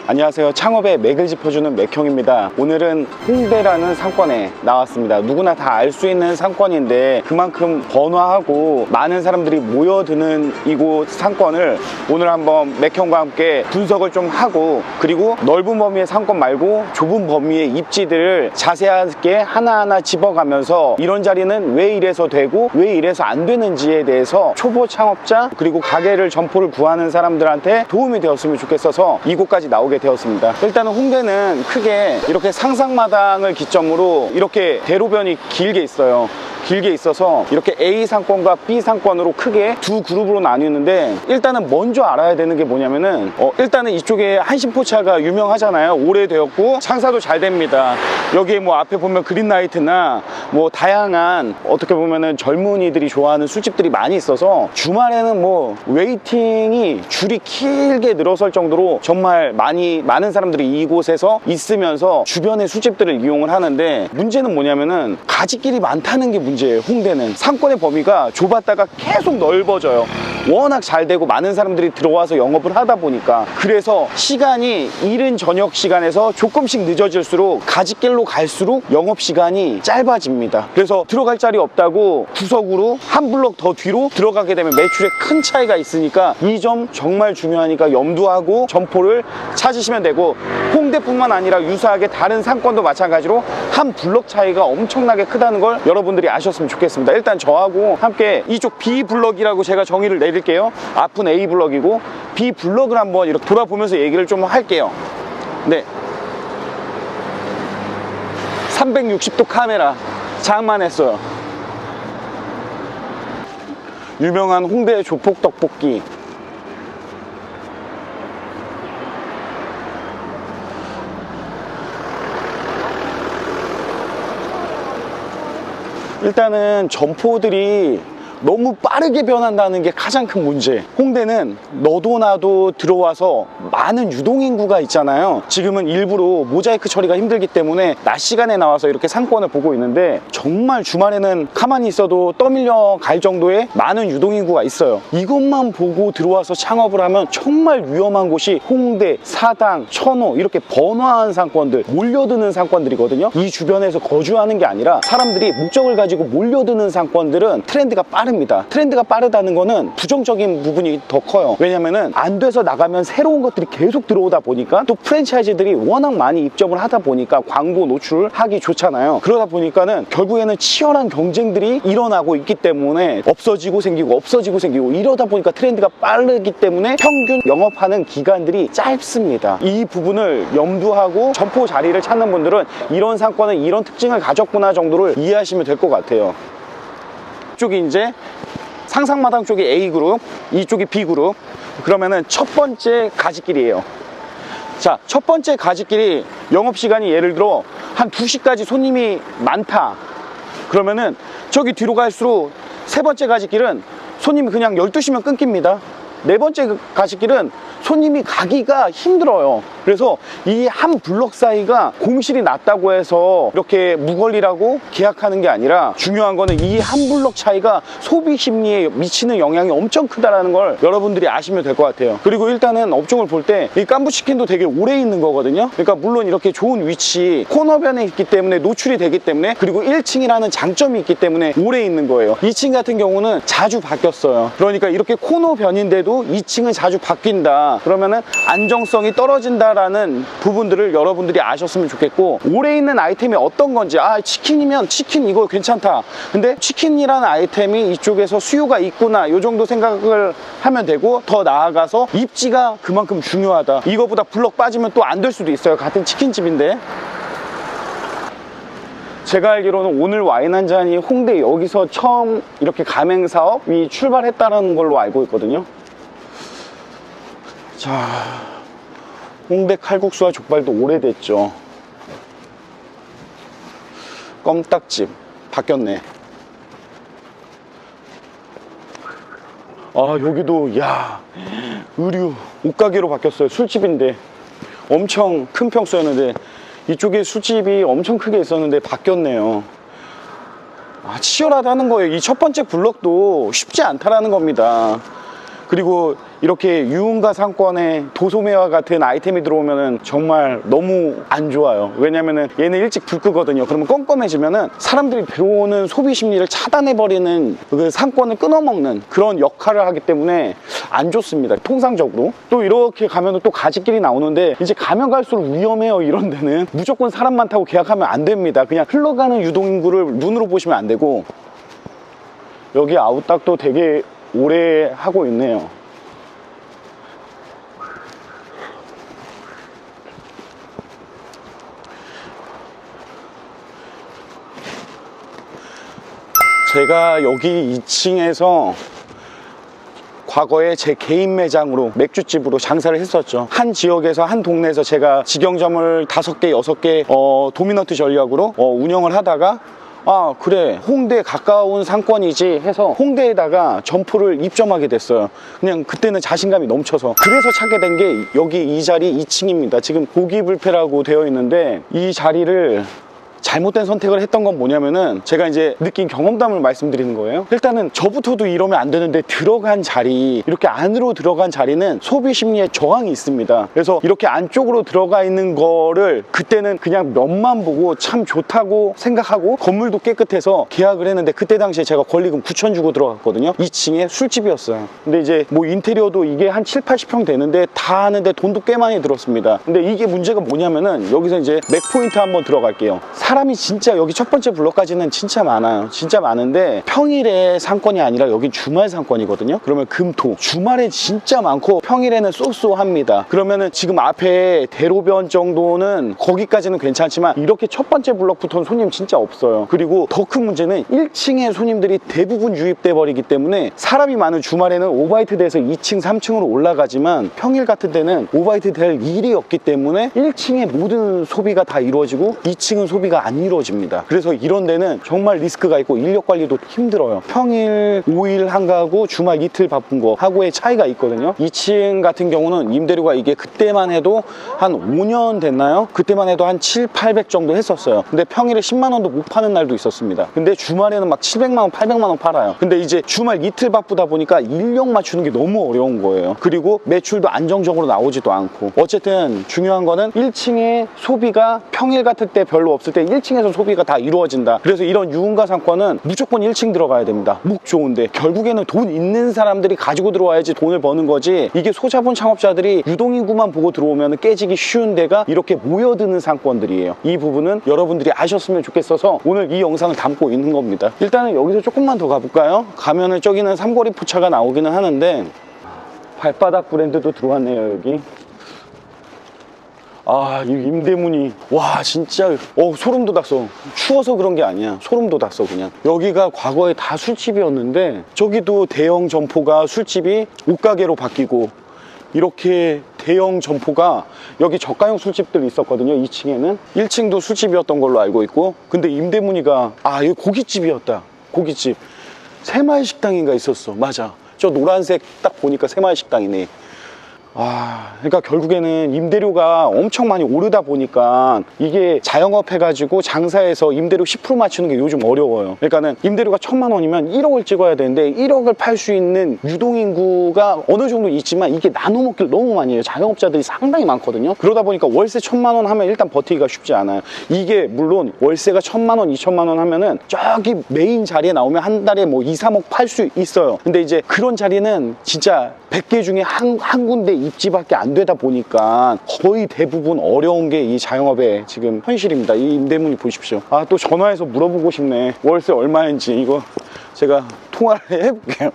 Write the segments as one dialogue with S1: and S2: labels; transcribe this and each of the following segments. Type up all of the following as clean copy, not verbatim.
S1: 안녕하세요. 창업의 맥을 짚어주는 맥형입니다. 오늘은 홍대라는 상권에 나왔습니다. 누구나 다 알 수 있는 상권인데 그만큼 번화하고 많은 사람들이 모여드는 이곳 상권을 오늘 한번 맥형과 함께 분석을 좀 하고, 그리고 넓은 범위의 상권 말고 좁은 범위의 입지들을 자세하게 하나하나 짚어가면서 이런 자리는 왜 이래서 되고 왜 이래서 안 되는지에 대해서 초보 창업자 그리고 가게를 점포를 구하는 사람들한테 도움이 되었으면 좋겠어서 이곳까지 나오게 되었습니다. 일단은 홍대는 크게 이렇게 상상마당을 기점으로 이렇게 대로변이 길게 있어요. 길게 있어서 이렇게 A 상권과 B 상권으로 크게 두 그룹으로 나뉘는데, 일단은 먼저 알아야 되는 게 뭐냐면은 일단은 이쪽에 한신포차가 유명하잖아요. 오래되었고 장사도 잘 됩니다. 여기에 뭐 앞에 보면 그린라이트나 뭐 다양한 어떻게 보면은 젊은이들이 좋아하는 술집들이 많이 있어서 주말에는 뭐 웨이팅이 줄이 길게 늘어설 정도로 정말 많은 사람들이 이곳에서 있으면서 주변의 술집들을 이용을 하는데, 문제는 뭐냐면은 가짓길이 많다는 게 문제예요. 홍대는 상권의 범위가 좁았다가 계속 넓어져요. 워낙 잘 되고 많은 사람들이 들어와서 영업을 하다 보니까. 그래서 시간이 이른 저녁 시간에서 조금씩 늦어질수록 가짓길로 갈수록 영업시간이 짧아집니다. 그래서 들어갈 자리 없다고 구석으로 한 블록 더 뒤로 들어가게 되면 매출에 큰 차이가 있으니까 이 점 정말 중요하니까 염두하고 점포를 찾으시면 되고, 홍대뿐만 아니라 유사하게 다른 상권도 마찬가지로 한 블록 차이가 엄청나게 크다는 걸 여러분들이 아셨으면 좋겠습니다. 일단 저하고 함께 이쪽 B 블럭이라고 제가 정의를 내릴게요. 앞은 A 블럭이고 B 블럭을 한번 이렇게 돌아보면서 얘기를 좀 할게요. 네, 360도 카메라 장만했어요. 유명한 홍대 조폭 떡볶이, 일단은 점포들이 너무 빠르게 변한다는 게 가장 큰 문제. 홍대는 너도 나도 들어와서 많은 유동인구가 있잖아요. 지금은 일부러 모자이크 처리가 힘들기 때문에 낮 시간에 나와서 이렇게 상권을 보고 있는데, 정말 주말에는 가만히 있어도 떠밀려 갈 정도의 많은 유동인구가 있어요. 이것만 보고 들어와서 창업을 하면 정말 위험한 곳이 홍대, 사당, 천호 이렇게 번화한 상권들, 몰려드는 상권들이거든요. 이 주변에서 거주하는 게 아니라 사람들이 목적을 가지고 몰려드는 상권들은 트렌드가 빠릅니다. 트렌드가 빠르다는 거는 부정적인 부분이 더 커요. 왜냐면은 안 돼서 나가면 새로운 것들이 계속 들어오다 보니까, 또 프랜차이즈들이 워낙 많이 입점을 하다 보니까 광고 노출하기 좋잖아요. 그러다 보니까는 결국에는 치열한 경쟁들이 일어나고 있기 때문에 없어지고 생기고 이러다 보니까 트렌드가 빠르기 때문에 평균 영업하는 기간들이 짧습니다. 이 부분을 염두하고 점포 자리를 찾는 분들은 이런 상권은 이런 특징을 가졌구나 정도를 이해하시면 될 것 같아요. 이쪽이 이제 상상마당 쪽이 A그룹, 이쪽이 B그룹. 그러면은 첫 번째 가짓길이에요. 자, 첫 번째 가짓길이 영업시간이 예를 들어 한 2시까지 손님이 많다 그러면은 저기 뒤로 갈수록 세 번째 가짓길은 손님이 그냥 12시면 끊깁니다. 네 번째 가짓길은 손님이 가기가 힘들어요. 그래서 이 한 블럭 사이가 공실이 낮다고 해서 이렇게 무걸리라고 계약하는 게 아니라, 중요한 거는 이 한 블럭 차이가 소비 심리에 미치는 영향이 엄청 크다라는 걸 여러분들이 아시면 될 것 같아요. 그리고 일단은 업종을 볼 때 이 깐부치킨도 되게 오래 있는 거거든요. 그러니까 물론 이렇게 좋은 위치, 코너변에 있기 때문에 노출이 되기 때문에, 그리고 1층이라는 장점이 있기 때문에 오래 있는 거예요. 2층 같은 경우는 자주 바뀌었어요. 그러니까 이렇게 코너변인데도 2층은 자주 바뀐다 그러면은 안정성이 떨어진다라는 부분들을 여러분들이 아셨으면 좋겠고, 오래 있는 아이템이 어떤 건지, 치킨이면 치킨 이거 괜찮다, 근데 치킨이라는 아이템이 이쪽에서 수요가 있구나, 이 정도 생각을 하면 되고, 더 나아가서 입지가 그만큼 중요하다. 이거보다 블럭 빠지면 또 안 될 수도 있어요. 같은 치킨집인데. 제가 알기로는 오늘 와인 한 잔이 홍대 여기서 처음 이렇게 가맹사업이 출발했다는 걸로 알고 있거든요. 자, 홍대 칼국수와 족발도 오래됐죠. 껌딱집 바뀌었네. 여기도 야, 의류 옷가게로 바뀌었어요. 술집인데 엄청 큰 평수였는데, 이쪽에 술집이 엄청 크게 있었는데 바뀌었네요. 치열하다는 거예요. 이 첫 번째 블럭도 쉽지 않다라는 겁니다. 그리고 이렇게 유흥가 상권에 도소매와 같은 아이템이 들어오면은 정말 너무 안 좋아요. 왜냐면은 얘는 일찍 불 끄거든요. 그러면 껌껌해지면은 사람들이 들어오는 소비 심리를 차단해버리는 그 상권을 끊어먹는 그런 역할을 하기 때문에 안 좋습니다. 통상적으로. 또 이렇게 가면은 또 가지길이 나오는데 이제 가면 갈수록 위험해요. 이런 데는 무조건 사람 많다고 계약하면 안 됩니다. 그냥 흘러가는 유동인구를 눈으로 보시면 안 되고. 여기 아웃닥도 되게 오래 하고 있네요. 제가 여기 2층에서 과거에 제 개인 매장으로 맥주집으로 장사를 했었죠. 한 지역에서 한 동네에서 제가 직영점을 5개, 6개 도미너트 전략으로 운영을 하다가 아 그래 홍대에 가까운 상권이지 해서 홍대에다가 점포를 입점하게 됐어요. 그냥 그때는 자신감이 넘쳐서. 그래서 찾게 된 게 여기 이 자리 2층입니다. 지금 고기불패라고 되어 있는데 이 자리를 잘못된 선택을 했던 건 뭐냐면은 제가 이제 느낀 경험담을 말씀드리는 거예요. 일단은 저부터도 이러면 안 되는데 들어간 자리, 이렇게 안으로 들어간 자리는 소비 심리에 저항이 있습니다. 그래서 이렇게 안쪽으로 들어가 있는 거를 그때는 그냥 면만 보고 참 좋다고 생각하고 건물도 깨끗해서 계약을 했는데 그때 당시에 제가 권리금 9,000 주고 들어갔거든요. 2층에 술집이었어요. 근데 이제 뭐 인테리어도 이게 한 7, 80평 되는데 다 하는데 돈도 꽤 많이 들었습니다. 근데 이게 문제가 뭐냐면은 여기서 이제 맥포인트 한번 들어갈게요. 사람이 진짜 여기 첫 번째 블럭까지는 진짜 많아요. 진짜 많은데 평일에 상권이 아니라 여기 주말 상권이거든요. 그러면 금토 주말에 진짜 많고 평일에는 쏘쏘합니다. 그러면은 지금 앞에 대로변 정도는 거기까지는 괜찮지만 이렇게 첫 번째 블럭부터는 손님 진짜 없어요. 그리고 더 큰 문제는 1층에 손님들이 대부분 유입돼 버리기 때문에 사람이 많은 주말에는 오바이트 돼서 2층 3층으로 올라가지만 평일 같은 데는 오바이트 될 일이 없기 때문에 1층에 모든 소비가 다 이루어지고 2층은 소비가 안 이루어집니다. 그래서 이런 데는 정말 리스크가 있고 인력 관리도 힘들어요. 평일 5일 한가하고 주말 이틀 바쁜 거 하고의 차이가 있거든요. 2층 같은 경우는 임대료가 이게 그때만 해도 한 5년 됐나요? 그때만 해도 한 7, 800 정도 했었어요. 근데 평일에 10만 원도 못 파는 날도 있었습니다. 근데 주말에는 막 700만 원, 800만 원 팔아요. 근데 이제 주말 이틀 바쁘다 보니까 인력 맞추는 게 너무 어려운 거예요. 그리고 매출도 안정적으로 나오지도 않고. 어쨌든 중요한 거는 1층에 소비가 평일 같을 때 별로 없을 때 1층에서 소비가 다 이루어진다. 그래서 이런 유흥가 상권은 무조건 1층 들어가야 됩니다. 묵 좋은데. 결국에는 돈 있는 사람들이 가지고 들어와야지 돈을 버는 거지, 이게 소자본 창업자들이 유동인구만 보고 들어오면 깨지기 쉬운 데가 이렇게 모여드는 상권들이에요. 이 부분은 여러분들이 아셨으면 좋겠어서 오늘 이 영상을 담고 있는 겁니다. 일단은 여기서 조금만 더 가볼까요? 가면은 저기는 삼거리 포차가 나오기는 하는데 발바닥 브랜드도 들어왔네요. 여기 아, 이 임대문이 와 진짜 소름 돋았어. 추워서 그런 게 아니야. 소름 돋았어. 그냥 여기가 과거에 다 술집이었는데 저기도 대형 점포가 술집이 옷가게로 바뀌고 이렇게 대형 점포가 여기 저가형 술집들이 있었거든요. 2층에는 1층도 술집이었던 걸로 알고 있고, 근데 임대문이가 여기 고깃집이었다. 고깃집 새마을 식당인가 있었어. 맞아, 저 노란색 딱 보니까 새마을 식당이네. 그러니까 결국에는 임대료가 엄청 많이 오르다 보니까 이게 자영업 해가지고 장사해서 임대료 10% 맞추는 게 요즘 어려워요. 그러니까는 임대료가 1,000만 원이면 1억을 찍어야 되는데 1억을 팔 수 있는 유동인구가 어느 정도 있지만 이게 나눠먹기를 너무 많이 해요. 자영업자들이 상당히 많거든요. 그러다 보니까 월세 1,000만 원 하면 일단 버티기가 쉽지 않아요. 이게 물론 월세가 1,000만 원, 2,000만 원 하면은 저기 메인 자리에 나오면 한 달에 뭐 2, 3억 팔 수 있어요. 근데 이제 그런 자리는 진짜 100개 중에 한 군데 입지밖에 안 되다 보니까 거의 대부분 어려운 게 이 자영업의 지금 현실입니다. 이 임대문이 보십시오. 또 전화해서 물어보고 싶네. 월세 얼마인지. 이거 제가 통화를 해볼게요.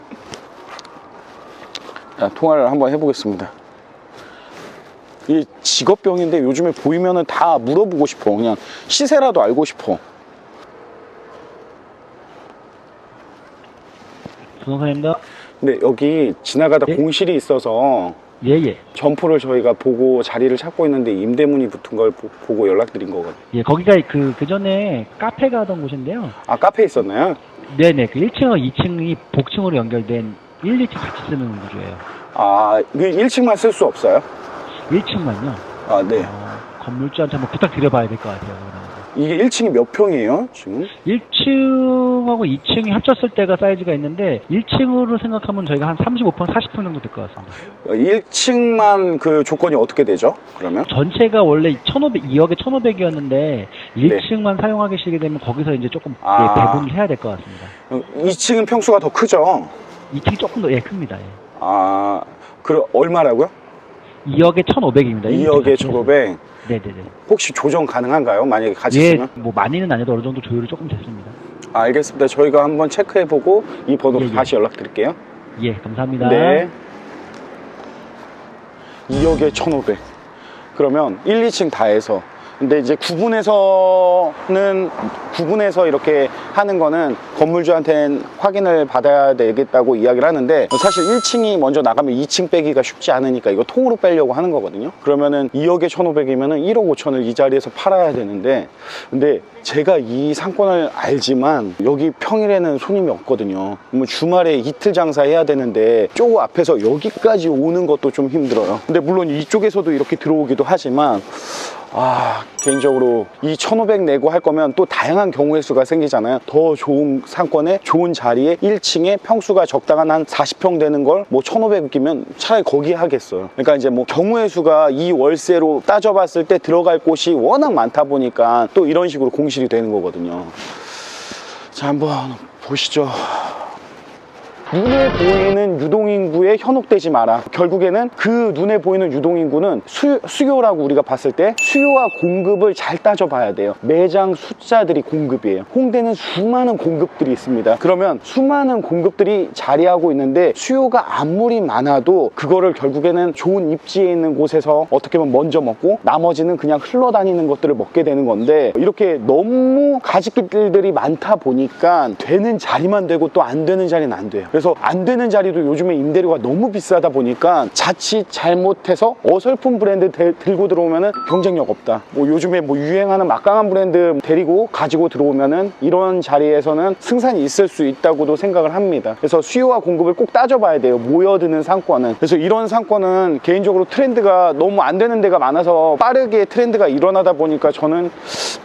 S1: 통화를 한번 해보겠습니다. 이 직업병인데 요즘에 보이면은 다 물어보고 싶어. 그냥 시세라도 알고 싶어.
S2: 부동산입니다.
S1: 네, 여기 지나가다
S2: 예?
S1: 공실이 있어서
S2: 예예.
S1: 점포를 저희가 보고 자리를 찾고 있는데 임대문이 붙은 걸 보고 연락드린 거거든요.
S2: 예, 거기가 그 전에 카페가 하던 곳인데요.
S1: 카페에 있었나요?
S2: 네네, 그 1층하고 2층이 복층으로 연결된 1, 2층 같이 쓰는 구조예요.
S1: 그 1층만 쓸 수 없어요?
S2: 1층만요.
S1: 네.
S2: 건물주한테 한번 부탁드려봐야 될 것 같아요. 그러면.
S1: 이게 1층이 몇 평이에요, 지금?
S2: 1층하고 2층이 합쳤을 때가 사이즈가 있는데 1층으로 생각하면 저희가 한 35평, 40평 정도 될 것 같습니다.
S1: 1층만 그 조건이 어떻게 되죠, 그러면?
S2: 전체가 원래 2억에 1,500이었는데 1층만 사용하게 시게 되면 거기서 이제 조금 배분을 해야 될 것 같습니다.
S1: 2층은 평수가 더 크죠?
S2: 2층이 조금 더 큽니다. 예.
S1: 아, 그럼 얼마라고요?
S2: 2억에 1,500입니다.
S1: 2억에 1,500.
S2: 네네네.
S1: 혹시 조정 가능한가요? 만약에 같이
S2: 예,
S1: 쓰면?
S2: 뭐 많이는 아니어도 어느 정도 조율이 조금 됐습니다.
S1: 알겠습니다. 저희가 한번 체크해보고 이 번호로
S2: 예.
S1: 다시 연락드릴게요.
S2: 예, 감사합니다.
S1: 네. 2억에 1,500. 그러면 1, 2층 다 해서. 근데 이제 구분해서 이렇게 하는 거는 건물주한테는 확인을 받아야 되겠다고 이야기를 하는데, 사실 1층이 먼저 나가면 2층 빼기가 쉽지 않으니까 이거 통으로 빼려고 하는 거거든요. 그러면은 2억에 1,500이면은 1억 5천을 이 자리에서 팔아야 되는데, 근데 제가 이 상권을 알지만 여기 평일에는 손님이 없거든요. 뭐 주말에 이틀 장사해야 되는데 저 앞에서 여기까지 오는 것도 좀 힘들어요. 근데 물론 이쪽에서도 이렇게 들어오기도 하지만 개인적으로 이 1,500 내고 할 거면 또 다양한 경우의 수가 생기잖아요. 더 좋은 상권에 좋은 자리에 1층에 평수가 적당한 한 40평 되는 걸 뭐 1,500이면 차라리 거기 하겠어요. 그러니까 이제 뭐 경우의 수가 이 월세로 따져봤을 때 들어갈 곳이 워낙 많다 보니까 또 이런 식으로 공실이 되는 거거든요. 자, 한번 보시죠. 눈에 보이는 유동인구에 현혹되지 마라. 결국에는 그 눈에 보이는 유동인구는 수요라고 우리가 봤을 때 수요와 공급을 잘 따져봐야 돼요. 매장 숫자들이 공급이에요. 홍대는 수많은 공급들이 있습니다. 그러면 수많은 공급들이 자리하고 있는데 수요가 아무리 많아도 그거를 결국에는 좋은 입지에 있는 곳에서 어떻게 보면 먼저 먹고 나머지는 그냥 흘러다니는 것들을 먹게 되는 건데, 이렇게 너무 가짓길들이 많다 보니까 되는 자리만 되고 또 안 되는 자리는 안 돼요. 그래서 안 되는 자리도 요즘에 임대료가 너무 비싸다 보니까 자칫 잘못해서 어설픈 브랜드 들고 들어오면은 경쟁력 없다. 뭐 요즘에 뭐 유행하는 막강한 브랜드 데리고 가지고 들어오면은 이런 자리에서는 승산이 있을 수 있다고도 생각을 합니다. 그래서 수요와 공급을 꼭 따져봐야 돼요. 모여드는 상권은. 그래서 이런 상권은 개인적으로 트렌드가 너무 안 되는 데가 많아서 빠르게 트렌드가 일어나다 보니까 저는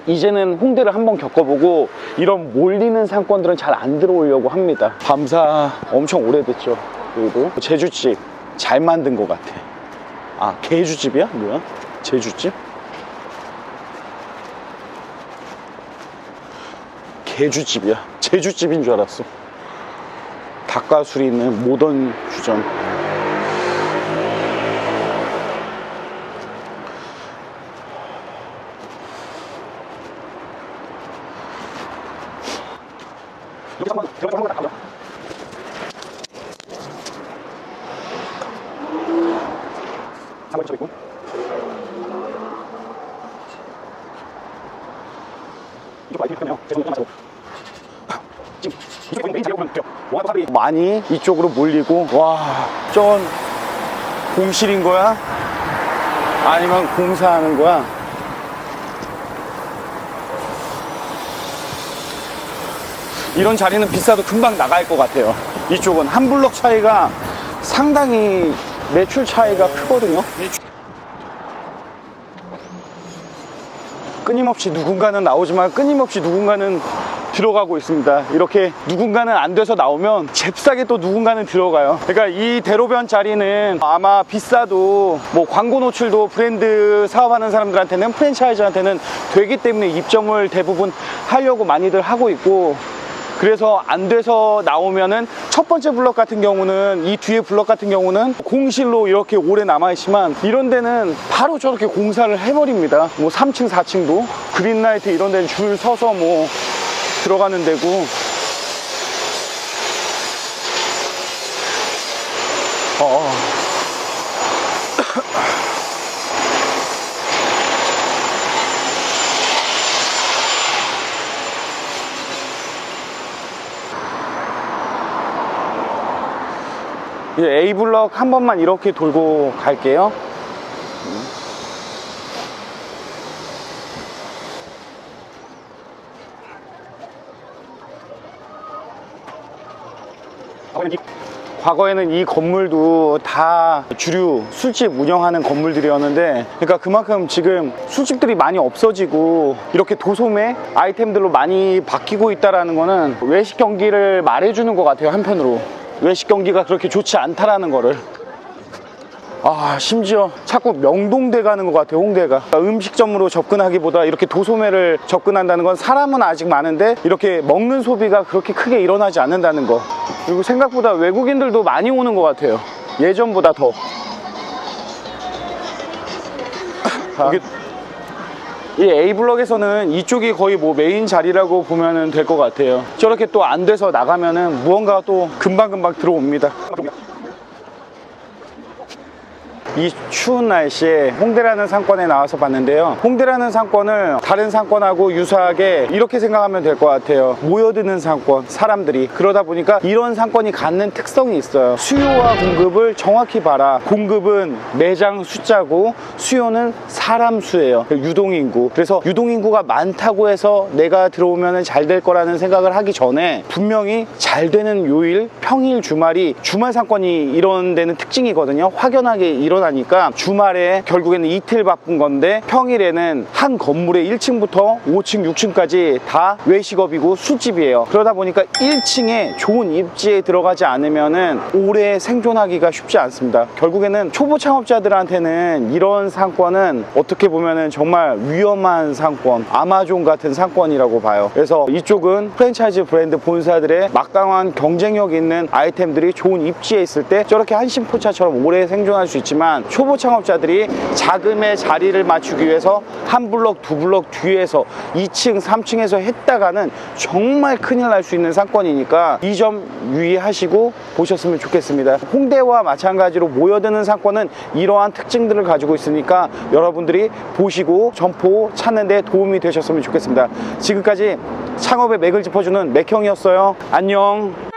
S1: 이제는 홍대를 한번 겪어보고 이런 몰리는 상권들은 잘 안 들어오려고 합니다. 밤사 엄청 오래됐죠. 그리고 제주집 잘 만든 것 같아. 개주집이야? 뭐야? 제주집? 개주집이야. 제주집인 줄 알았어. 닭가술이 있는 모던 주점. 여기 한번 들어가서 한번 나가죠. 상관이 있고. 이쪽 많이 편해요. 죄송해요. 지금 이쪽에 메인 자리로 보면 돼요. 사람들이 많이 이쪽으로 몰리고, 전 공실인 거야? 아니면 공사하는 거야? 이런 자리는 비싸도 금방 나갈 것 같아요. 이쪽은 한 블럭 차이가 상당히 매출 차이가 크거든요. 끊임없이 누군가는 나오지만 끊임없이 누군가는 들어가고 있습니다. 이렇게 누군가는 안 돼서 나오면 잽싸게 또 누군가는 들어가요. 그러니까 이 대로변 자리는 아마 비싸도 뭐 광고 노출도 브랜드 사업하는 사람들한테는, 프랜차이즈한테는 되기 때문에 입점을 대부분 하려고 많이들 하고 있고, 그래서 안 돼서 나오면은 첫 번째 블럭 같은 경우는, 이 뒤에 블럭 같은 경우는 공실로 이렇게 오래 남아있지만 이런 데는 바로 저렇게 공사를 해버립니다. 뭐 3층 4층도 그린라이트 이런 데는 줄 서서 뭐 들어가는 데고. 이제 A블럭 한 번만 이렇게 돌고 갈게요. 과거에는 이 건물도 다 주류 술집 운영하는 건물들이었는데, 그러니까 그만큼 지금 술집들이 많이 없어지고 이렇게 도소매 아이템들로 많이 바뀌고 있다는 거는 외식 경기를 말해주는 것 같아요. 한편으로 외식 경기가 그렇게 좋지 않다라는 거를. 심지어 자꾸 명동대 가는 것 같아요. 홍대가 음식점으로 접근하기보다 이렇게 도소매를 접근한다는 건 사람은 아직 많은데 이렇게 먹는 소비가 그렇게 크게 일어나지 않는다는 거. 그리고 생각보다 외국인들도 많이 오는 것 같아요. 예전보다 더. 이 A블럭에서는 이쪽이 거의 뭐 메인 자리라고 보면 될 것 같아요. 저렇게 또 안 돼서 나가면은 무언가 또 금방금방 들어옵니다. 이 추운 날씨에 홍대라는 상권에 나와서 봤는데요. 홍대라는 상권을 다른 상권하고 유사하게 이렇게 생각하면 될 것 같아요. 모여드는 상권, 사람들이. 그러다 보니까 이런 상권이 갖는 특성이 있어요. 수요와 공급을 정확히 봐라. 공급은 매장 숫자고 수요는 사람 수예요. 유동인구. 그래서 유동인구가 많다고 해서 내가 들어오면 잘 될 거라는 생각을 하기 전에 분명히 잘 되는 요일, 평일, 주말이 주말 상권이 이런 데는 특징이거든요. 확연하게 일어나니까 주말에 결국에는 이틀 바쁜 건데 평일에는 한 건물에 1층부터 5층, 6층까지 다 외식업이고 술집이에요. 그러다 보니까 1층에 좋은 입지에 들어가지 않으면은 오래 생존하기가 쉽지 않습니다. 결국에는 초보 창업자들한테는 이런 상권은 어떻게 보면은 정말 위험한 상권, 아마존 같은 상권이라고 봐요. 그래서 이쪽은 프랜차이즈 브랜드 본사들의 막강한 경쟁력 있는 아이템들이 좋은 입지에 있을 때 저렇게 한심포차처럼 오래 생존할 수 있지만, 초보 창업자들이 자금의 자리를 맞추기 위해서 한 블럭, 두 블럭 뒤에서 2층, 3층에서 했다가는 정말 큰일 날 수 있는 상권이니까 이 점 유의하시고 보셨으면 좋겠습니다. 홍대와 마찬가지로 모여드는 상권은 이러한 특징들을 가지고 있으니까 여러분들이 보시고 점포 찾는 데 도움이 되셨으면 좋겠습니다. 지금까지 창업의 맥을 짚어주는 맥형이었어요. 안녕.